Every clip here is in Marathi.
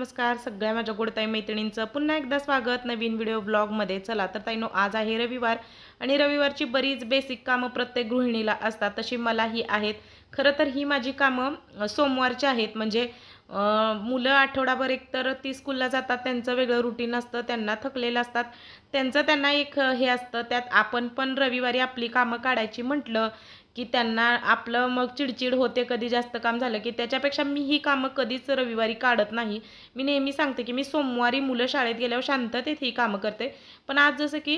नमस्कार सगळ्या माझ्या गोडताई मैत्रिणींचं पुन्हा एकदा स्वागत नवीन व्हिडिओ ब्लॉगमध्ये। चला तर ताईनो, आज आहे रविवार आणि रविवारची बरीच बेसिक कामं प्रत्येक गृहिणीला असतात, तशी मलाही आहेत। खरं तर ही माझी कामं सोमवारची आहेत, म्हणजे मुलं आठवडाभर एकतर ती स्कूलला जातात, त्यांचं वेगळं रुटीन असतं, त्यांना थकलेलं असतात, त्यांना एक हे असतं। त्यात आपण पण रविवारी आपली कामं काढायची म्हटलं की त्यांना आपलं मग चिडचिड होते कधी जास्त काम झालं की। त्याच्यापेक्षा मी ही कामं कधीच रविवारी काढत नाही। मी नेहमी सांगते की मी सोमवारी मुलं शाळेत गेल्यावर शांततेत ही कामं करते, पण आज जसं की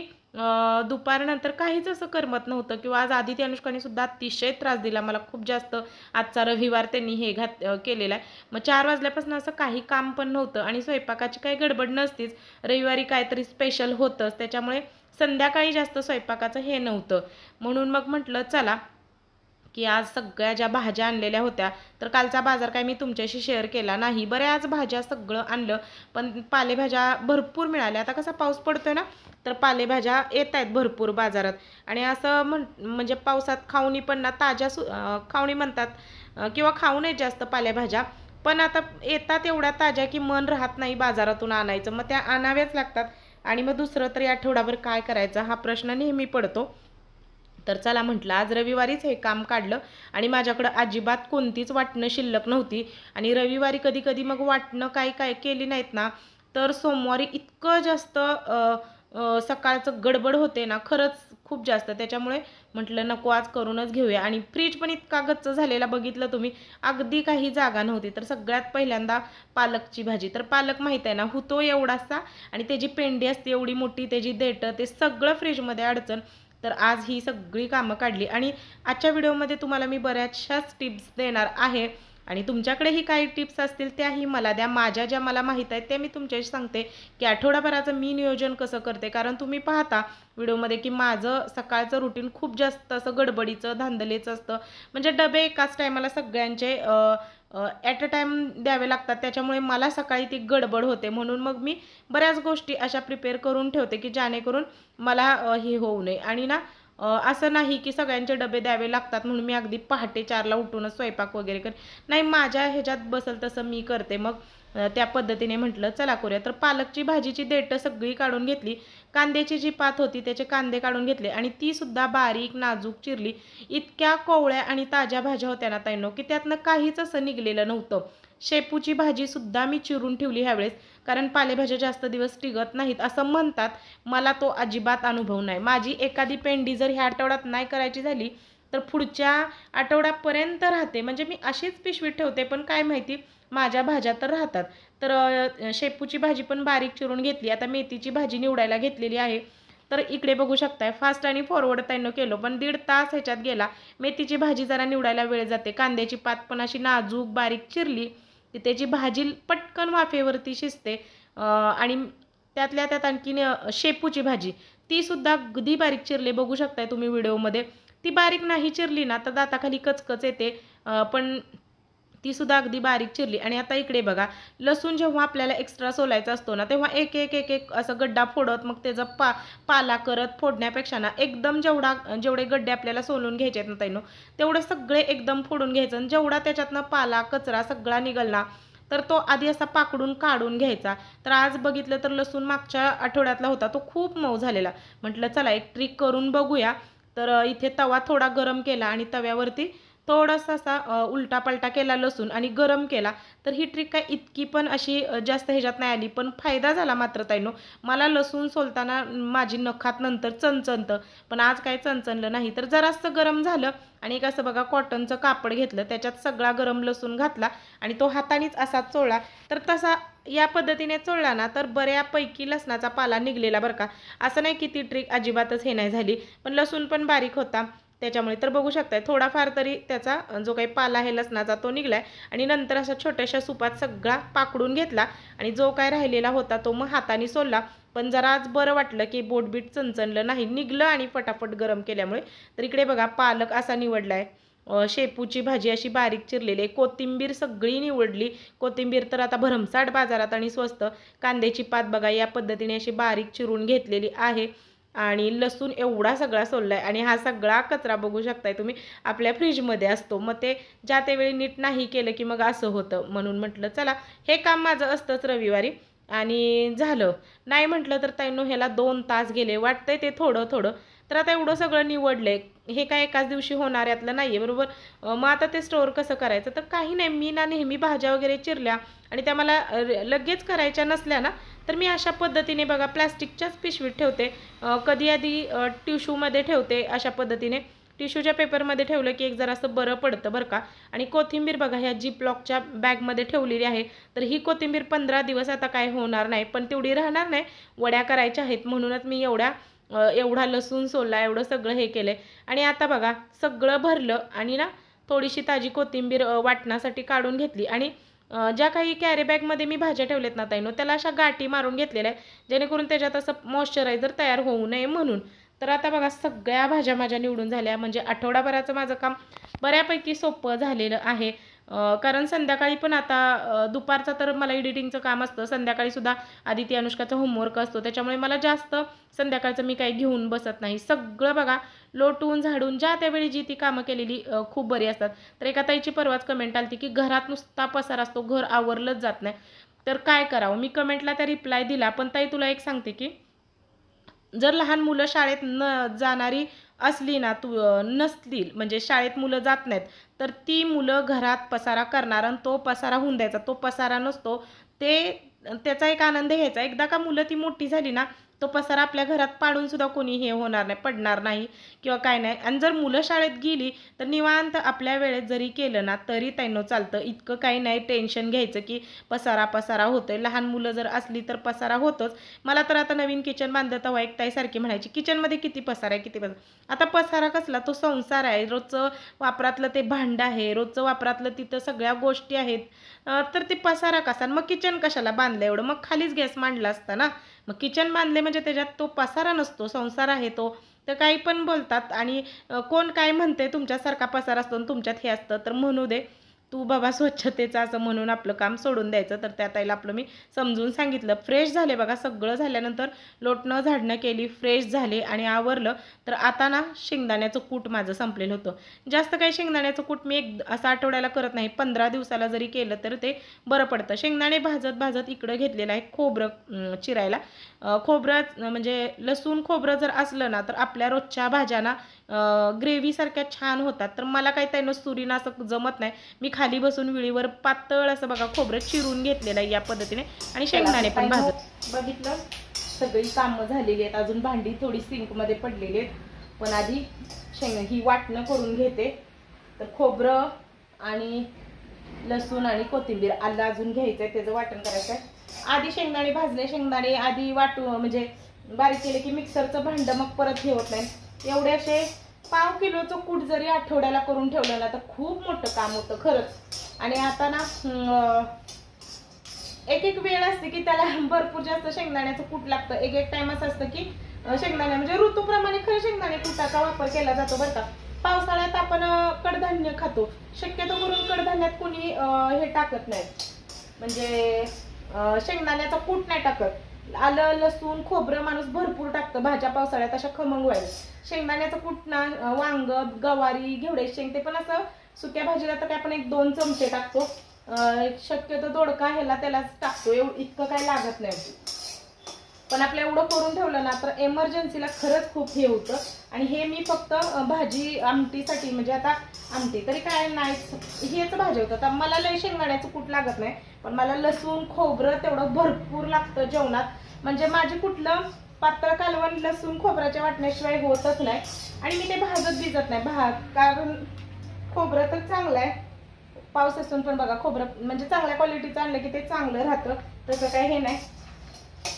दुपारनंतर काहीच असं करमत नव्हतं, किंवा आज आदिती अनुष्काने सुद्धा अतिशय त्रास दिला मला खूप जास्त। आजचा रविवार त्यांनी हे केलेला आहे। मग 4 वाजल्यापासून असं काही काम पण नव्हतं आणि स्वयंपाकाची काही गडबड नसतीच, रविवारी काहीतरी स्पेशल होतंच, त्याच्यामुळे संध्याकाळी जास्त स्वयंपाकाचं हे नव्हतं। म्हणून मग म्हटलं चला की आज सगळ्या ज्या भाज्या आणलेल्या होत्या, तर कालचा बाजार काय मी तुमच्याशी शेअर केला नाही। बऱ्याच भाज्या सगळं आणलं, पण पालेभाज्या भरपूर मिळाल्या। आता कसा पाऊस पडतोय ना, तर पालेभाज्या येत आहेत भरपूर बाजारात। आणि असं म्हणजे पावसात खाऊनी पण ना ताज्या खाऊनी म्हणतात, किंवा खाऊ नयेत जास्त पालेभाज्या, पण आता येतात एवढ्या ताज्या की मन राहत नाही बाजारातून आणायचं, मग त्या आणाव्याच लागतात। आणि मग दुसरं तरी आठवडाभर काय करायचं हा प्रश्न नेहमी पडतो। तर चला म्हटलं आज रविवारीच हे काम काढलं, आणि माझ्याकडं अजिबात कोणतीच वाटणं शिल्लक नव्हती। आणि रविवारी कधी कधी मग वाटणं काय केली नाहीत ना, तर सोमवारी इतकं जास्त सकाळचं गडबड होते ना, खरंच खूप जास्त। त्याच्यामुळे म्हटलं नको, आज करूनच घेऊया। आणि फ्रीज पण इतका गच्च झालेला बघितलं तुम्ही, अगदी काही जागा नव्हती। तर सगळ्यात पहिल्यांदा पालकची भाजी, तर पालक माहीत आहे ना होतो एवढासा, आणि त्याची पेंडी असते एवढी मोठी, त्याची देठं, ते सगळं फ्रीजमध्ये अडचण। तर आज ही सगळी कामं काढली, आणि आजच्या व्हिडिओमध्ये तुम्हाला मी बऱ्याचशाच टिप्स देणार आहे, आणि तुमच्याकडेही काही टिप्स असतील त्याही मला द्या। माझ्या ज्या मला माहीत आहेत त्या मी तुमच्याशी सांगते की आठवडाभराचं मी नियोजन कसं करते। कारण तुम्ही पाहता व्हिडिओमध्ये की माझं सकाळचं रुटीन खूप जास्त असं गडबडीचं धांदलेचं असतं, म्हणजे डबे एकाच टायमाला सगळ्यांचे ॲट अ टाईम द्यावे लागतात, त्याच्यामुळे मला सकाळी ती गडबड होते। म्हणून मग मी बऱ्याच गोष्टी अशा प्रिपेअर करून ठेवते की जेणेकरून मला हे होऊ नये। आणि ना असं नाही की सगळ्यांचे डबे द्यावे लागतात म्हणून मी अगदी पहाटे 4ला उठूनच स्वयंपाक वगैरे कर, नाही, माझ्या ह्याच्यात बसल तसं मी करते। मग त्या पद्धतीने म्हटलं चला करूया। तर पालकची भाजीची देठं सगळी काढून घेतली, कांद्याची जी पात होती त्याचे कांदे काढून घेतले, आणि ती सुद्धा बारीक नाजूक चिरली। इतक्या कोवळ्या आणि ताज्या भाज्या होत्या ना ताईंनो, की त्यातनं काहीच असं निघलेलं नव्हतं। शेपूची भाजी सुद्धा मी चिरून ठेवली ह्यावेळेस, कारण पालेभाज्या जास्त दिवस टिकत नाहीत असं म्हणतात, मला तो अजिबात अनुभव नाही। माझी एखादी पेंडी जर ह्या आठवड्यात नाही करायची झाली तर पुढच्या आठवड्यापर्यंत राहते, म्हणजे मी अशीच पिशवीत ठेवते, पण काय माहिती माझ्या भाज्या तर राहतात। तर शेपूची भाजी पण बारीक चिरून घेतली। आता मेथीची भाजी निवडायला घेतलेली आहे। तर इकडे बघू शकताय, फास्ट आणि फॉरवर्ड त्यांनी केलं, पण 1.5 तास ह्याच्यात गेला। मेथीची भाजी जरा निवडायला वेळ जाते, कांद्याची पात पण अशी नाजूक बारीक चिरली की त्याची भाजी पटकन वाफेवरती शिजते। आणि त्यातल्या त्यात आणखीन शेपूची भाजी, ती सुद्धा अगदी बारीक चिरले, बघू शकताय तुम्ही व्हिडिओमध्ये। ती बारीक नाही चिरली ना तर दाताखाली कचकच येते, पण ती सुद्धा अगदी बारीक चिरली। आणि आता इकडे बघा, लसूण जेव्हा आपल्याला एक्स्ट्रा सोलायचा असतो ना, तेव्हा एक एक एक एक असं गड्डा फोडत मग त्याचा पाला करत फोडण्यापेक्षा ना, एकदम जेवढे गड्डे आपल्याला सोलून घ्यायचे आहेत ना ताईंनो, तेवढे सगळे एकदम फोडून घ्यायचं, आणि जेवढा त्याच्यातनं पाला कचरा सगळा निघाल ना, तर तो आधी असा पाकडून काढून घ्यायचा। तर आज बघितलं तर लसूण मागच्या आठवड्यातला होता, तो खूप मऊ झालेला। म्हटलं चला एक ट्रिक करून बघूया। तर इथे तवा थोडा गरम केला, आणि तव्यावरती थोडासा असा उलटा पलटा केला लसूण, आणि गरम केला। तर ही ट्रिक काय इतकी पण अशी जास्त ह्याच्यात नाही आली, पण फायदा झाला मात्र ताईंनो। मला लसूण सोलताना माझी नखात नंतर चणचणतं, पण आज काही चणचणलं नाही। तर जरासं गरम झालं, आणि एक असं बघा कॉटनचं कापड घेतलं, त्याच्यात सगळा गरम लसूण घातला, आणि तो हातानेच असा चोळला। तर तसा या पद्धतीने चोळला ना, तर बऱ्यापैकी लसणाचा पाला निघलेला बरं का। असं नाही की ती ट्रिक अजिबातच हे नाही झाली, पण लसूण पण बारीक होता त्याच्यामुळे। तर बघू शकताय थोडाफार तरी त्याचा जो काही पाला आहे लसणाचा तो निघलाय। आणि नंतर अशा छोट्याशा सुपात सगळा पाकडून घेतला, आणि जो काय राहिलेला होता तो मग हाताने सोलला। पण जरा आज बरं वाटलं की बोटबीट चणचणलं नाही, निघलं, आणि फटाफट गरम केल्यामुळे। तर इकडे बघा पालक असा निवडलाय, शेपूची भाजी अशी बारीक चिरलेली आहे, कोथिंबीर सगळी निवडली, कोथिंबीर तर आता भरमसाठ बाजारात आणि स्वस्त। कांद्याची पात बघा या पद्धतीने अशी बारीक चिरून घेतलेली आहे। आणि लसूण एवढा सगळा सोललाय आणि हा सगळा कचरा बघू शकताय तुम्ही आपल्या फ्रीजमध्ये असतो. मग ते ज्या त्यावेळी नीट नाही केलं की मग असं होतं. म्हणून म्हटलं चला हे काम माझं असतंच रविवारी आणि झालं. नाही म्हटलं तर ताईंनो ह्याला 2 तास गेले. वाटतंय ते थोडं थोडं. तर आता एवढं सगळं निवडलंय. हे काय एकाच दिवशी होणार यातलं नाही आहे बरोबर. मग आता ते स्टोअर कसं करायचं तर काही नाही. मी ना नेहमी भाज्या वगैरे चिरल्या आणि त्या मला लगेच करायच्या नसल्या ना तर मी अशा पद्धतीने बघा प्लास्टिकच्याच पिशवीत ठेवते. कधी आधी टिश्यूमध्ये ठेवते अशा पद्धतीने. टिश्यूच्या पेपरमध्ये ठेवलं की एक जरासं बरं पडतं बरं का. आणि कोथिंबीर बघा ह्या जिपलॉकच्या बॅगमध्ये ठेवलेली आहे. तर ही कोथिंबीर 15 दिवस आता काय होणार नाही पण तेवढी राहणार नाही. वड्या करायच्या आहेत म्हणूनच मी एवढा लसूण सोलला एवढं सगळं हे केलंय. आणि आता बघा सगळं भरलं आणि ना थोडीशी ताजी कोथिंबीर वाटण्यासाठी काढून घेतली आणि ज्या काही कॅरी बॅगमध्ये मी भाज्या ठेवल्यात ना ताईंनो त्याला अशा गाठी मारून घेतलेल्या आहे जेणेकरून त्याच्यात असं मॉइश्चरायझर तयार होऊ नये म्हणून. तर आता बघा सगळ्या भाज्या माझ्या निवडून झाल्या म्हणजे आठवडाभराचं माझं काम बऱ्यापैकी सोपं झालेलं आहे. कारण संध्याकाळी पण आता दुपारचं तर मला एडिटिंगचं काम असतं. संध्याकाळी सुद्धा आदिती अनुष्काचा होमवर्क असतो त्याच्यामुळे मला जास्त संध्याकाळचं मी काही घेऊन बसत नाही. सगळं बघा लोटून झाडून ज्या त्यावेळी जी ती कामं केलेली खूप बरी असतात. तर एका ताईची परवाच कमेंट आली की घरात नुसता पसार असतो घर आवरलंच जात नाही. तर काय करावं. मी कमेंटला त्या रिप्लाय दिला पण ताई तुला एक सांगते की जर लहान मुलं शाळेत जाणारी असली ना नसतील म्हणजे शाळेत मुलं जात नाहीत तर ती मुलं घरात पसारा करणार आणि तो पसारा होऊन द्यायचा. तो पसारा नसतो त्याचा एक आनंद घ्यायचा. एकदा का मुलं ती मोठी झाली ना तो पसारा आपल्या घरात पाडून सुद्धा कोणी हे होणार नाही पडणार नाही किंवा काय नाही. आणि जर मुलं शाळेत गेली तर निवांत आपल्या वेळेत जरी केलं ना तरी ताईंनो चालतं. इतकं काही नाही टेन्शन घ्यायचं की पसारा होतोय. लहान मुलं जर असली तर पसारा होतोच. मला तर आता नवीन किचन बांधलं तेव्हा एक ताई सारखी म्हणायची किचनमध्ये किती पसारा आहे किती पसारा. आता पसारा कसला तो संसार आहे. रोजचं वापरातलं ते भांडं आहे. रोजचं वापरातलं तिथं सगळ्या गोष्टी आहेत. तर ते पसारा कसा मग किचन कशाला बांधलं एवढं. मग खालीच गॅस मांडला असता ना. मग किचन बांधले म्हणजे त्याच्यात तो पसारा नसतो संसार आहे तो. तर काही पण बोलतात आणि कोण काय म्हणते तुमच्यासारखा पसारा असतो आणि तुमच्यात हे असतं तर म्हणू दे तू बाबा स्वच्छतेचं असं म्हणून आपलं काम सोडून द्यायचं. तर त्या ताईला आपलं मी समजून सांगितलं. फ्रेश झाले बघा सगळं झाल्यानंतर लोटणं झाडणं केली फ्रेश झाले आणि आवरलं. तर आता ना शेंगदाण्याचं कूट माझं संपलेलं होतं. जास्त काही शेंगदाण्याचं कूट मी असं आठवड्याला करत नाही. 15 दिवसाला जरी केलं तर ते बरं पडतं. शेंगदाणे भाजत इकडं घेतलेलं आहे खोबरं चिरायला. खोबरं म्हणजे लसूण खोबरं जर असलं ना तर आपल्या रोजच्या भाज्यांना ग्रेव्हीसारख्या छान होतात. तर मला काही त्यानं सुरीनं असं जमत नाही. मी खाली बसून विळीवर पातळ असं बघा खोबरं चिरून घेतलेलं आहे या पद्धतीने आणि शेंगदाणे पण भाजत. बघितलं सगळी कामं झालेली आहेत. अजून भांडी थोडी सिंकमध्ये पडलेली आहेत. पण आधी ही वाटणं करून घेते. तर खोबरं आणि लसूण आणि कोथिंबीर आलं अजून घ्यायचं आहे त्याचं वाटण करायचं आहे. आधी शेंगदाणे भाजले शेंगदाणे आधी म्हणजे बारीक केले की मिक्सरचं भांडं मग परत हे होत नाही. एवढे असे 5 किलोचं कूट जरी आठवड्याला करून ठेवलं ना तर खूप मोठं काम होतं खरंच. आणि आता ना एक वेळ असते की त्याला भरपूर जास्त शेंगदाण्याचं कूट लागतं. एक टाइम असं असतं की शेंगदाणे म्हणजे ऋतूप्रमाणे खरं शेंगदाणे कुटाचा वापर केला जातो बरं का. पावसाळ्यात आपण कडधान्य खातो. शक्यतो करून कडधान्यात कोणी हे टाकत नाही म्हणजे शेंगदाण्याचा कूट नाही टाकत. आलं लसूण खोबरं माणूस भरपूर टाकतं भाज्या पावसाळ्यात अशा खमंग व्हायला. शेंगदाण्याचं कूट ना वांग गवारी घेवड्याची शेंग ते पण असं सुक्या भाजीला तर काय आपण 1-2 चमचे टाकतो. शक्यतो दोडका ह्याला त्यालाच टाकतो. इतकं काय लागत नाही. पण आपलं एवढं करून ठेवलं ना तर एमर्जन्सीला खरंच खूप हे होतं. आणि हे मी फक्त भाजी आमटीसाठी म्हणजे आता आमटी तरी काय नाही हेच भाजी होतं. तर मला लय शेंगदाण्याचं कूट लागत नाही पण मला लसूण खोबरं तेवढं भरपूर लागतं जेवणात. म्हणजे माझी कुठलं पातळ कालवण लसूण खोबऱ्याच्या वाटण्याशिवाय होतच नाही. आणि मी ते भाजत भिजत नाही कारण खोबरं तर चांगलं आहे. पाऊस असून पण बघा खोबरं म्हणजे चांगल्या क्वालिटीचं आणलं की ते चांगलं राहतं. तसं काय हे नाही.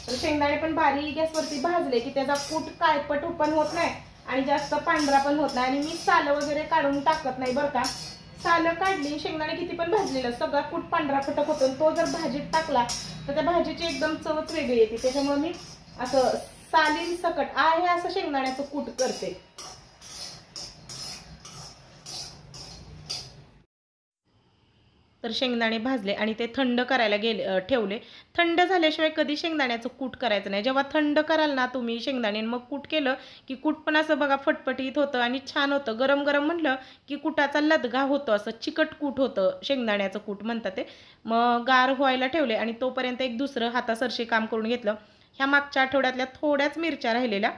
तर शेंगदाणे पण बारीक गॅसवरती भाजले की त्याचा कूट काळपट पण होत नाही आणि जास्त पांढरा पण होत नाही. आणि मी सालं वगैरे काढून टाकत नाही बरं का. सालं काढली शेंगदाणे किती पण भाजलेलं सगळा कूट पांढरा फटक होतो. तो जर भाजीत टाकला तर त्या भाजीची एकदम चवच वेगळी येते. त्याच्यामुळे मी असं सालीन सकट आहे असं शेंगदाण्याचं कूट करते. तर शेंगदाणे भाजले आणि ते थंड करायला ठेवले. थंड झाल्याशिवाय कधी शेंगदाण्याचं कूट करायचं नाही. जेव्हा थंड कराल ना तुम्ही शेंगदाणे मग कूट केलं की कूट पण असं बघा फटफटीत होतं आणि छान होतं. गरम गरम म्हटलं की कुटाचा लदगा होतो, असं चिकट कूट होतं, शेंगदाण्याचं कूट म्हणतात ते. मग गार व्हायला ठेवले आणि तोपर्यंत एक दुसरं हातासरशी काम करून घेतलं. ह्या मागच्या आठवड्यातल्या थोड्याच मिरच्या राहिलेल्या,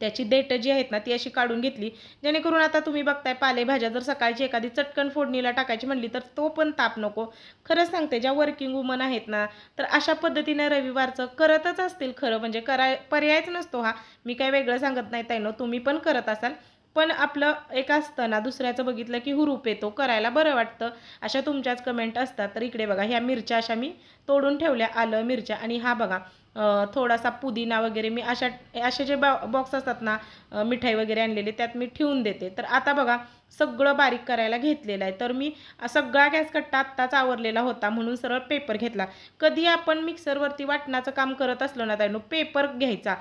त्याची देठं जी आहेत ना ती अशी काढून घेतली, जेणेकरून आता तुम्ही बघताय पालेभाज्या जर सकाळची एखादी चटकन फोडणीला टाकायची म्हणली तर तो पण ताप नको. खरंच सांगते, ज्या वर्किंग वुमन आहेत ना तर अशा पद्धतीने रविवारचं करतच असतील. खरं म्हणजे पर्यायच नसतो हा. मी काही वेगळं सांगत नाही ताईनो, तुम्ही पण करत असाल. पण आपलं एक असतं ना, दुसऱ्याचं बघितलं की हुरूप येतो, करायला बरं वाटतं. अशा तुमच्याच कमेंट असतात. तर इकडे बघा ह्या मिरच्या अशा मी तोडून ठेवल्या, आलं मिरच्या. आणि हा बघा थोडासा पुदिना वगैरे मी असे जे बॉक्स असतात ना मिठाई वगैरे आणलेले त्यात मी ठेवून देते. तर आता बघा सगळं बारीक करायला घेतलेलं आहे. तर मी सगळा गॅस कट्टा आत्ताच आवरलेला होता म्हणून सरळ पेपर घेतला. कधी आपण मिक्सरवरती वाटणाचं काम करत असलो ना त्यानं पेपर घ्यायचा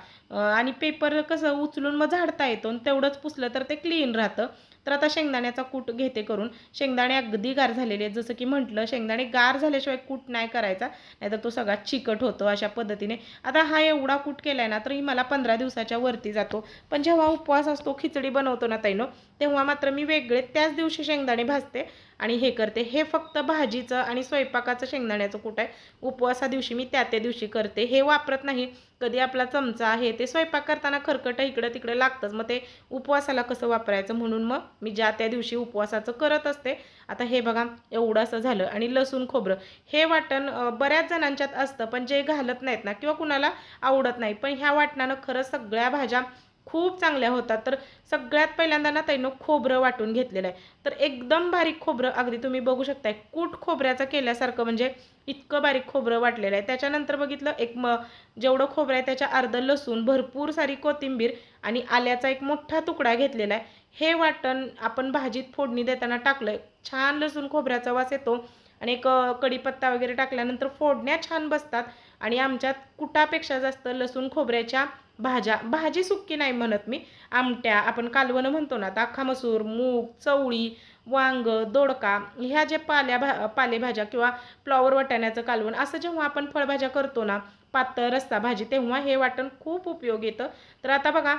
आणि पेपर कसं उचलून मग झाडता येतो आणि तेवढंच पुसलं तर ते क्लीन राहतं. तर आता शेंगदाण्याचा कूट घेते करून. शेंगदाणे अगदी गार झालेले आहेत. जसं की म्हटलं शेंगदाणे गार झाल्याशिवाय कूट नाही करायचा, नाहीतर तो सगळा चिकट होतो. अशा पद्धतीने आता हा एवढा कूट केलाय ना तरी मला 15 दिवसाच्या वरती जातो. पण जेव्हा उपवास असतो, खिचडी बनवतो ना ताईनो, तेव्हा मात्र मी वेगळे त्याच दिवशी शेंगदाणे भाजते आणि हे करते. हे फक्त भाजीचं आणि स्वयंपाकाचं शेंगदाण्याचं कूट आहे. उपवासा दिवशी मी त्या दिवशी करते, हे वापरत नाही. कधी आपला चमचा आहे ते स्वयंपाक करताना खरकट इकडं तिकडे लागतंच, मग ते उपवासाला कसं वापरायचं म्हणून मग मी ज्या त्या दिवशी उपवासाचं करत असते. आता हे बघा एवढं असं झालं. आणि लसूण खोबरं हे वाटण बऱ्याच जणांच्यात असतं पण जे घालत नाहीत ना किंवा कुणाला आवडत नाही, पण ह्या वाटणानं खरंच सगळ्या भाज्या खूप चांगल्या होतात. तर सगळ्यात पहिल्यांदा ना ताईनो खोबरं वाटून घेतलेलं आहे. तर एकदम बारीक खोबरं, अगदी तुम्ही बघू शकताय कूट खोबऱ्याचा केल्यासारखं, म्हणजे इतकं बारीक खोबरं वाटलेलं आहे. त्याच्यानंतर बघितलं जेवढं खोबरं आहे त्याच्या अर्ध लसूण, भरपूर सारी कोथिंबीर आणि आल्याचा एक मोठा तुकडा घेतलेला आहे. हे वाटण आपण भाजीत फोडणी देताना टाकलं, छान लसूण खोबऱ्याचा वास येतो आणि एक कढीपत्ता वगैरे टाकल्यानंतर फोडण्या छान बसतात. आणि आमच्यात कुटापेक्षा जास्त लसूण खोबऱ्याच्या भाजी सुक्की नाही म्हणत मी, आमट्या आपण कालवणं म्हणतो ना, अख्खा मसूर, मूग, चवळी, वांग, दोडका, ह्या जे पालेभाज्या किंवा फ्लॉवर वाटाण्याचं कालवण असं जेव्हा आपण फळभाज्या करतो ना पातळ रस्सा भाजी, तेव्हा हे वाटण खूप उपयोग येतं. तर आता बघा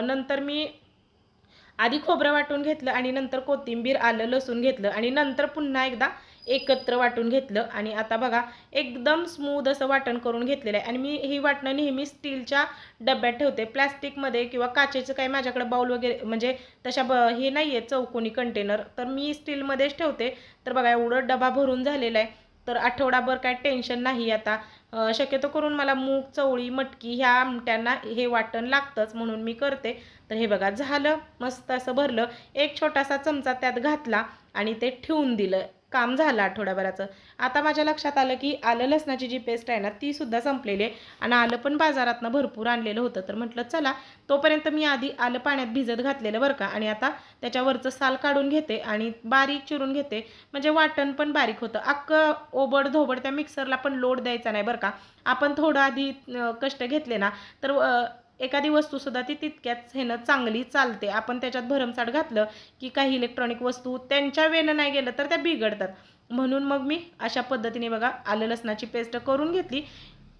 नंतर मी आधी खोबरं वाटून घेतलं आणि नंतर कोथिंबीर, आलं, लसूण घेतलं आणि नंतर पुन्हा एकदा एकत्र वाटून घेतलं. आणि आता बघा एकदम स्मूथ असं वाटण करून घेतलेलं आहे. आणि मी ही वाटणं नेहमी स्टीलच्या डब्यात ठेवते, प्लॅस्टिकमध्ये किंवा काचेचं काही माझ्याकडे बाउल वगैरे म्हणजे तशा हे नाही आहे चौकोनी कंटेनर, तर मी स्टीलमध्येच ठेवते. तर बघा एवढं डबा भरून झालेला आहे. तर आठवडाभर काय टेन्शन नाही. आता शक्यतो करून मला मूग, चवळी, मटकी ह्या आमट्यांना हे वाटण लागतंच म्हणून मी करते. तर हे बघा झालं, मस्त असं भरलं, एक छोटासा चमचा त्यात घातला आणि ते ठेवून दिलं. काम झालं आठवड्याभराचं. आता माझ्या लक्षात आलं की आलं लसणाची जी पेस्ट आहे ना ती सुद्धा संपलेली आहे आणि आलं पण बाजारातनं भरपूर आणलेलं होतं. तर म्हटलं चला तोपर्यंत मी आधी आलं पाण्यात भिजत घातलेलं बरं का. आणि आता त्याच्यावरचं साल काढून घेते आणि बारीक चिरून घेते, म्हणजे वाटण पण बारीक होतं. अख्खं ओबड धोबड त्या मिक्सरला पण लोड द्यायचा नाही बरं का. आपण थोडं आधी कष्ट घेतले ना तर एखादी वस्तूसुद्धा ती तितक्याच ह्यानं चांगली चालते. आपण त्याच्यात भरमसाठ घातलं की काही इलेक्ट्रॉनिक वस्तू त्यांच्या वेनं नाही गेलं तर त्या बिघडतात. म्हणून मग मी अशा पद्धतीने बघा आलं लसणाची पेस्ट करून घेतली.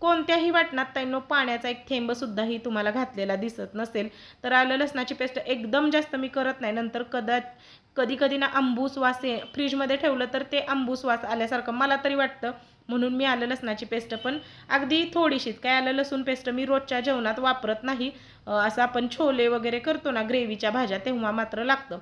कोणत्याही वाटणात ताईंनो पाण्याचा एक थेंबसुद्धाही तुम्हाला घातलेला दिसत नसेल. तर आलं लसणाची पेस्ट एकदम जास्त मी करत नाही, नंतर कधी कधी ना आंबूस वास फ्रीजमध्ये ठेवलं तर ते आंबूस वास आल्यासारखं मला तरी वाटतं. म्हणून मी आलं लसणाची पेस्ट पण अगदी थोडीशीच, काय आलं लसूण पेस्ट मी रोजच्या जेवणात वापरत नाही. असं आपण छोले वगैरे करतो ना ग्रेव्हीच्या भाज्या तेव्हा मात्र लागतं.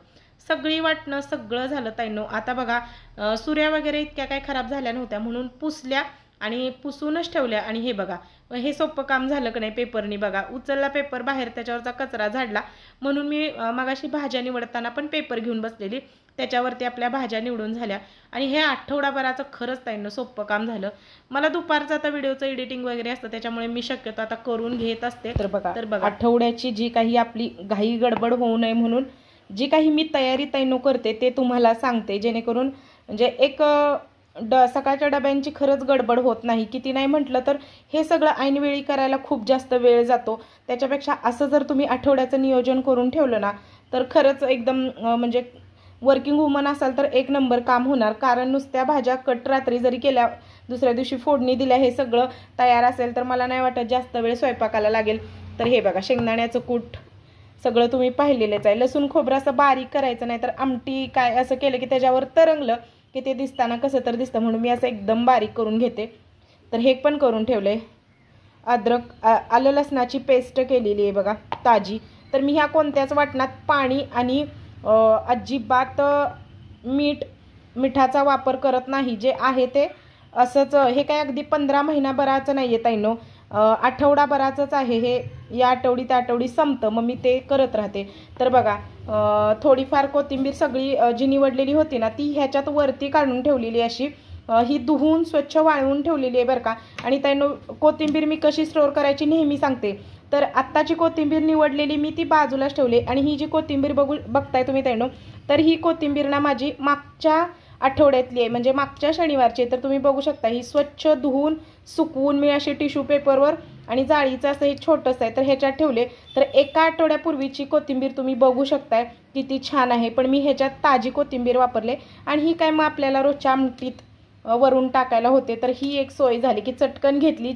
सगळी वाटणं सगळं झालं ताईंनो. आता बघा सुऱ्या वगैरे इतक्या काय खराब झाल्या नव्हत्या म्हणून पुसल्या आणि पुसूनच ठेवल्या. आणि हे बघा हे सोपं काम झालं की नाही, पेपरनी बघा उचलला पेपर बाहेर, त्याच्यावरचा कचरा झाडला. म्हणून मी मगाशी भाज्या निवडताना पण पेपर घेऊन बसलेली, त्याच्यावरती आपल्या भाज्या निवडून झाल्या. आणि हे आठवडाभराचं खरंच ताईंनो सोपं काम झालं. मला दुपारचं आता व्हिडिओचं एडिटिंग वगैरे असतं त्याच्यामुळे मी शक्यतो आता करून घेत असते. तर बघा आठवड्याची जी काही आपली घाई गडबड होऊ नये म्हणून जी काही मी तयारी ताईंनो करते ते तुम्हाला सांगते, जेणेकरून म्हणजे एक सकाळच्या डब्यांची खरंच गडबड होत नाही. किती नाही म्हटलं तर हे सगळं ऐनवेळी करायला खूप जास्त वेळ जातो. त्याच्यापेक्षा असं जर तुम्ही आठवड्याचं नियोजन करून ठेवलं ना तर खरंच एकदम म्हणजे वर्किंग वुमन असाल तर एक नंबर काम होणार, कारण नुसत्या भाज्या कट रात्री जरी केल्या, दुसऱ्या दिवशी फोडणी दिल्या, हे सगळं तयार असेल तर मला नाही वाटत जास्त वेळ स्वयंपाकाला लागेल. तर हे बघा शेंगदाण्याचं कूट सगळं तुम्ही पाहिलेलंच आहे. लसूण खोबरं असं बारीक करायचं नाही, तर आमटी काय असं केलं की त्याच्यावर तरंगलं की ते दिसताना कसं तर दिसतं, म्हणून मी असं एकदम बारीक करून घेते. तर हे पण करून ठेवले. अद्रक आलं लसणाची पेस्ट केलेली आहे बघा ताजी. तर मी ह्या कोणत्याच वाटणात पाणी आणि अजिबात मिठाचा वापर करत नाही. जे आहे ते असंच. हे काय अगदी 15 महिनाभराचं नाही आहे ताईनो, आठवडाभराचंच आहे हे. या आठवडी त्या आठवडी संपतं, मग मी ते करत राहते. तर बघा थोडीफार कोथिंबीर सगळी जी निवडलेली होती ना, ती ह्याच्यात वरती काढून ठेवलेली अशी. ही धुवून स्वच्छ वाळवून ठेवलेली आहे बरं का. आणि ताईनो कोथिंबीर मी कशी स्टोअर करायची नेहमी सांगते. तर आत्ताची कोथिंबीर निवडलेली मी ती बाजूलाच ठेवली. आणि ही जी कोथिंबीर बघताय तुम्ही ताईनो, तर ही कोथिंबीर ना माझी मागच्या आठवड्यातली आहे, म्हणजे मागच्या शनिवारची. तर तुम्ही बघू शकता ही स्वच्छ धुवून सुकवून मी अशी टिश्यू पेपरवर आणि जाळीचं असं हे छोटंसं आहे तर ह्याच्यात ठेवले. तर एका आठवड्यापूर्वीची कोथिंबीर तुम्ही बघू शकताय किती छान आहे. पण मी ह्याच्यात ताजी कोथिंबीर वापरले. आणि ही काय मग आपल्याला रोजच्या आमटीत वरून टाकायला होते, तर ही एक सोय झाली की चटकन घेतली,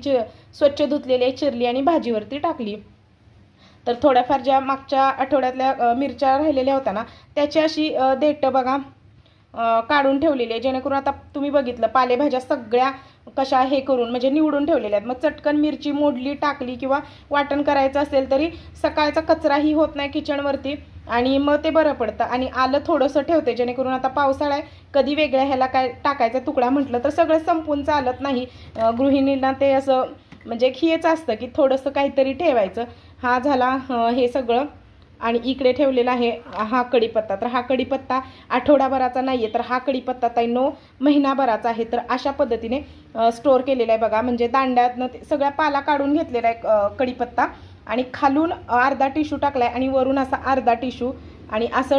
स्वच्छ धुतलेली चिरली आणि भाजीवरती टाकली. तर थोड्याफार ज्या मागच्या आठवड्यातल्या मिरच्या राहिलेल्या होत्या ना, त्याची अशी देठं बघा काढून ठेवलेली आहे, जेणेकरून आता तुम्ही बघितलं पालेभाज्या सगळ्या कशा हे करून म्हणजे निवडून ठेवलेल्या आहेत. मग चटकन मिरची मोडली टाकली किंवा वाटण करायचं असेल तरी सकाळचा कचराही होत नाही किचनवरती आणि मग ते बरं पडतं. आणि आलं थोडंसं ठेवते, जेणेकरून आता पावसाळा आहे, कधी वेगळ्या ह्याला काय टाकायचा तुकडा म्हटलं तर सगळं संपून चालत नाही. गृहिणींना ते असं म्हणजे हेच असतं की थोडंसं काहीतरी ठेवायचं. हा झाला हे सगळं. आणि इकडे ठेवलेला आहे हा कढीपत्ता. तर हा कढीपत्ता आठवडाभराचा नाही आहे, तर हा कढीपत्ता ताईनो महिनाभराचा आहे. तर अशा पद्धतीने स्टोअर केलेला आहे बघा. म्हणजे दांड्यातनं सगळ्या पाला काढून घेतलेला आहे कढीपत्ता आणि खालून अर्धा टिश्यू टाकला आहे आणि वरून असा अर्धा टिश्यू आणि असं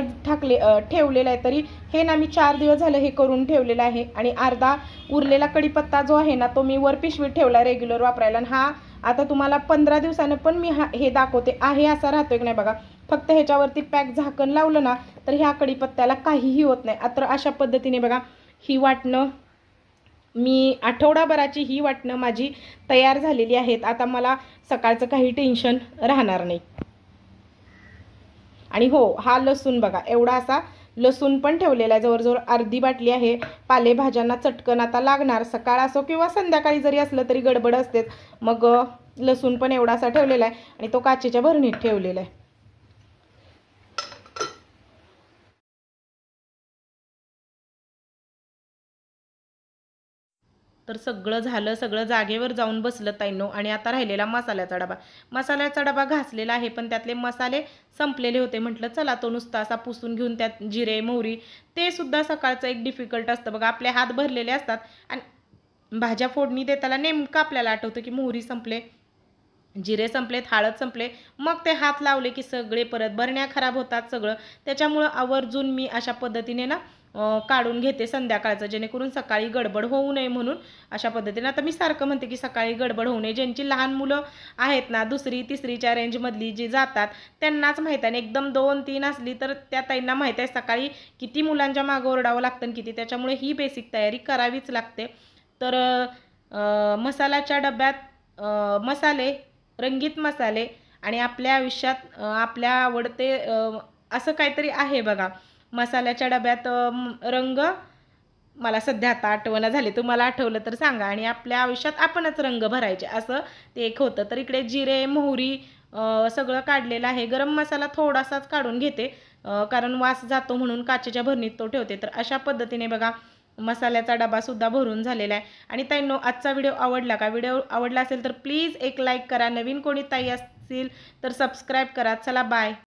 ठेवलेलं आहे. तरी हे ना मी 4 दिवस झालं हे करून ठेवलेलं आहे. आणि अर्धा उरलेला कढीपत्ता जो आहे ना, तो मी वर पिशवीत ठेवला रेग्युलर वापरायला. आणि हा आता तुम्हाला 15 दिवसानं पण मी हे दाखवते आहे असा राहतोय की नाही बघा. फक्त ह्याच्यावरती पॅक झाकण लावलं ना, तर ह्या कढीपत्त्याला काहीही होत नाही. आता अशा पद्धतीने बघा ही वाटणं मी आठवडाभराची ही वाटणं माझी तयार झालेली आहेत. आता मला सकाळचं काही टेन्शन राहणार नाही. आणि हो, हा लसूण बघा एवढा असा लसूण पण ठेवलेला आहे, जवळजवळ अर्धी बाटली आहे. पालेभाज्यांना चटकन आता लागणार, सकाळ असो किंवा संध्याकाळी जरी असलं तरी गडबड असतेच. मग लसूण पण एवढा असा ठेवलेला आहे आणि तो काचेच्या भरणीत ठेवलेला आहे. तर सगळं झालं, सगळं जागेवर जाऊन बसलं ताईंनो. आणि आता राहिलेला मसाल्याचा डबा घासलेला आहे, पण त्यातले मसाले संपलेले होते. म्हटलं चला तो नुसता असा पुसून घेऊन त्यात जिरे मोहरी, ते सुद्धा सकाळचं एक डिफिकल्ट असतं बघा. आपले हात भरलेले असतात आणि भाज्या फोडणी देताना नेमकं आपल्याला आठवतं की मोहरी संपले, जिरे संपलेत, हळद संपले, मग ते हात लावले की सगळे परत भरण्या खराब होतात सगळं. त्याच्यामुळं आवर्जून मी अशा पद्धतीने ना काढून घेते संध्याकाळचं, जेणेकरून सकाळी गडबड होऊ नये म्हणून अशा पद्धतीने. आता मी सारखं म्हणते की सकाळी गडबड होऊ नये. ज्यांची लहान मुलं आहेत ना, 2री 3रीच्या रेंजमधली जी जातात त्यांनाच माहीत आहे. एकदम 2-3 असली तर त्या ताईंना माहीत आहे सकाळी किती मुलांच्या मागं ओरडावं लागतं किती. त्याच्यामुळे ही बेसिक तयारी करावीच लागते. तर मसाल्याच्या डब्यात मसाले, रंगीत मसाले आणि आपल्या आयुष्यात आपल्या आवडते असं काहीतरी आहे बघा. मसाल्याच्या डब्यात रंग मला सध्या आता आठवणं झाले, तुम्हाला आठवलं तर सांगा. आणि आपल्या आयुष्यात आपणच रंग भरायचे असं ते एक होतं. तर इकडे जिरे मोहरी सगळं काढलेलं आहे. गरम मसाला थोडासाच काढून घेते, कारण वास जातो म्हणून काचेच्या भरणीत तो ठेवते. तर अशा पद्धतीने बघा मसाल्याचा डबासुद्धा भरून झालेला आहे. आणि ताईंनो आजचा व्हिडिओ आवडला का? व्हिडिओ आवडला असेल तर प्लीज एक लाईक करा. नवीन कोणी ताई असतील तर सबस्क्राईब करा. चला बाय.